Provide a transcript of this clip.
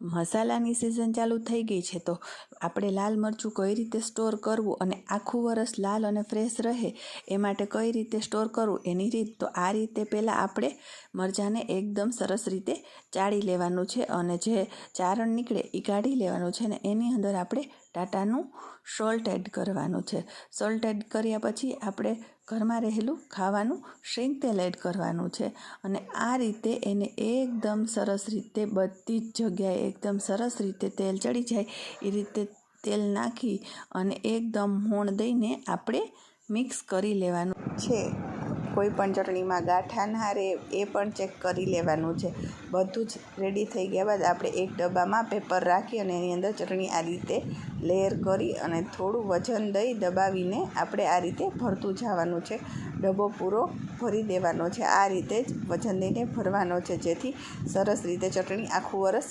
મસાલાની season ચાલુ થઈ ગઈ છે તો આપણે લાલ મરચું કઈ રીતે સ્ટોર કરવું અને આખું વરસ લાલ અને ફ્રેશ રહે એ માટે કઈ રીતે સ્ટોર કરવું એની રીત. તો આ રીતે પહેલાં આપણે મરચાંને એકદમ સરસ રીતે ચાળી લેવાનું છે અને જે ચારણ નીકળે એ કાઢી લેવાનું છે ને એની અંદર આપણે ટાટાનું સોલ્ટ એડ કરવાનું છે. સોલ્ટ એડ કર્યા પછી આપણે ઘરમાં રહેલું ખાવાનું શેંગ તેલ એડ કરવાનું છે અને આ રીતે એને એકદમ સરસ રીતે બધી જ જગ્યાએ એકદમ સરસ રીતે તેલ ચડી જાય એ રીતે તેલ નાખી અને એકદમ મોણ દઈને આપણે મિક્સ કરી લેવાનું છે. કોઈ પણ ચટણીમાં ગાંઠા ના રહે એ પણ ચેક કરી લેવાનું છે. બધું જ રેડી થઈ ગયા બાદ આપણે એક ડબ્બામાં પેપર રાખી અને એની અંદર ચટણી આ રીતે લેયર કરી અને થોડું વજન દઈ દબાવીને આપણે આ રીતે ભરતું જવાનું છે. ડબ્બો પૂરો ભરી દેવાનો છે. આ રીતે જ વજન દઈને ભરવાનો છે જેથી સરસ રીતે ચટણી આખું વરસ